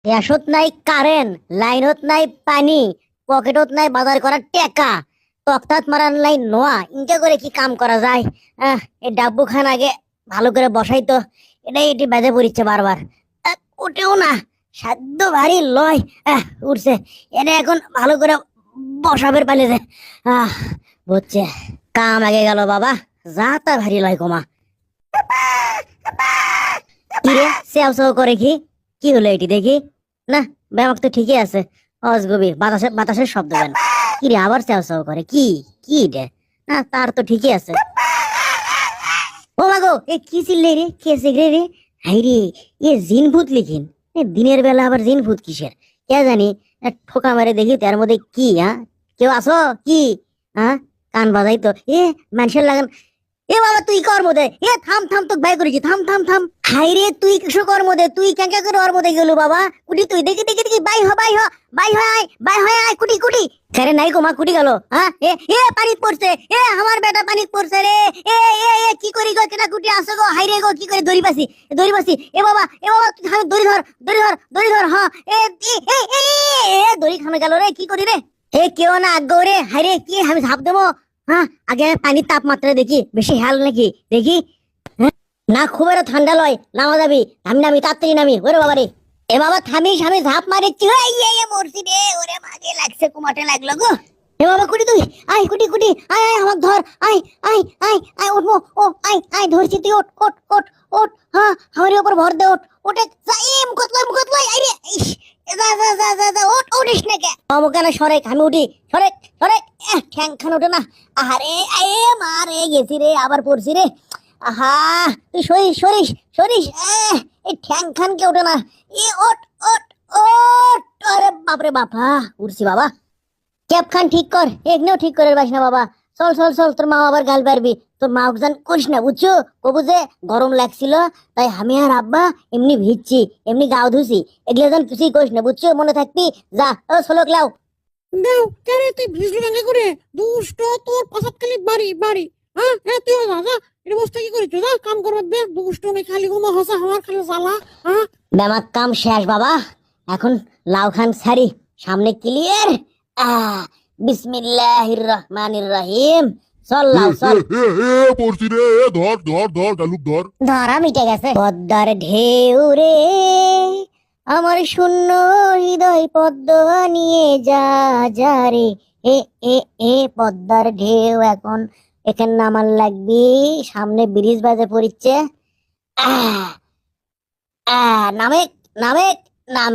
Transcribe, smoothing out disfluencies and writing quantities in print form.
এসত নাই কারেন্ট, লাইনত নাই পানি, পকেটত নাই বাজার করার টেকা, তক্তাত মারার নাই নোয়া, ইনকা করে কি কাম করা যায়? এই ডাব্বু খান আগে ভালো করে বসাই তো। এটি বেজে পড়িচ্ছে বারবার। উঠেও না, সাধ্য ভারী লয়। উঠছে। এটা এখন ভালো করে বসাবের পালিয়েছে। আহ বুঝছে, কাম আগে গেল বাবা। যা তা ভারী লয় কমা। কি রে সেও সেও করে কি? কি হলো এটি দেখি? না, ব্যায়াম তো ঠিকই আছে। অজগবি বাতাসে বাতাসের শব্দ কেন? কি রে আবার চেও চেও করে কি? কি রে? না, তার তো ঠিকই আছে। ও মাগো, এ কি চিল্লে রে? কে সিগরে রে? হাই রে, এ জিন ভূত লিখিন। দিনের বেলা আবার জিন ভূত কিসের কে জানি? ঠোকা মারে দেখি তার মধ্যে কি। কেউ আসো কি? কান বাজাই তো। মানুষের লাগান। বাবা তুই কর মধ্যে। থাম থাম, তোকে বাই করেছি, থাম থাম থাম। হাই রে, তুই কিছু কর মধ্যে, তুই ক্যাঙ্কা করে ওর মধ্যে গেলু বাবা। কুটি তুই দেখি দেখি দেখি, বাই হ বাই হ, বাই হয় আয়, বাই হয় আয়, কুটি কুটি। আরে নাই গো মা, কুটি গেল। পানিত পড়ছে। আমার বেটা পানিত পড়ছে রে। এ এ এ কি করি গো, কেটা কুটি আসো গো? হাই রে গো, কি করে দড়ি পাসি, দড়ি পাসি। এ বাবা তুই দড়ি ধর, দড়ি ধর, দড়ি ধর। হ্যাঁ এ এ এ এ দড়ি খানে গেল রে, কি করি রে? কেউ না আগ্গো রে। হাই রে, কি আমি ঝাঁপ দেবো? আগে পানির তাপমাত্রা দেখি, বেশি হেল নাকি দেখি। না, খুব একটা ঠান্ডা লয়, নামা যাবি। আমি নামি, তাড়াতাড়ি নামি। ওরে বাবা রে, এ বাবা থামিস, আমি ঝাঁপ মারিচ্ছি। মরছি রে, ওরে মাগে লাগছে, কুমাটে লাগলো গো। এ বাবা কুটি তুই, আয় কুটি কুটি, আয় আয় আমার ধর, আয় আয় আয় আয়, উঠবো। ও আয় আয়, ধরছি, তুই ওঠ ওঠ ওঠ ওঠ। আমার উপর ভর দে, ওঠ ওঠে যাই। মুখত লয়, মুখত লয়। আইরে ইস, যা যা যা যা যা, ওঠ, উঠিস না কে? অমুকানে সরেক, আমি উঠি। সরেক সরেক। ঠ্যাং খান ওঠে না। আহারে, এ মা রে, গেছি রে, আবার পড়ছি রে। আহা, তুই সরিস সরিস সরিস। এই ঠ্যাং খান কে ওঠে না। ওঠ ওঠ ওঠ। আরে বাপরে বাপা, উঠছি বাবা। ক্যাপ খান ঠিক কর, এখানেও ঠিক করে পারিস না বাবা। চল চল চল, তোর মা আবার গাল পারবি। তোর মা ওখান করিস না, বুঝছো? কবু যে গরম লাগছিল, তাই আমি আর আব্বা এমনি ভিজছি, এমনি গাও ধুছি। এগুলো যেন কিছুই করিস না, বুঝছো? মনে থাকবি। যা, ও ছোলক লাও। দাও কেন তুই ভিজলি ভাঙ্গা করে? দুষ্ট, তোর পাশাত খালি বাড়ি বাড়ি। তুই যা যা, এটা বসতে কি করিস? যা কাম করবে দে। দুষ্ট আমি খালি ঘুমা হসা, আমার খালি জ্বালা। ব্যামাক কাম শেষ বাবা। এখন লাউ খান সারি, সামনে ক্লিয়ার। বিসমিল্লাহির রহমানির রহিম। চল লাউ চল। পড়ছি রে, ধর ধর ধর, গালুক ধর। ধরা মিটে গেছে। পদ্মার ঢেউ রে, আমার শূন্য হৃদয় পদ্ম নিয়ে যা যা রে। এ এ এ পদ্মার ঢেউ এখন এখানে নামার লাগবি। সামনে ব্রিজ বাজে পড়িচ্ছে। আহ নামে নামে নাম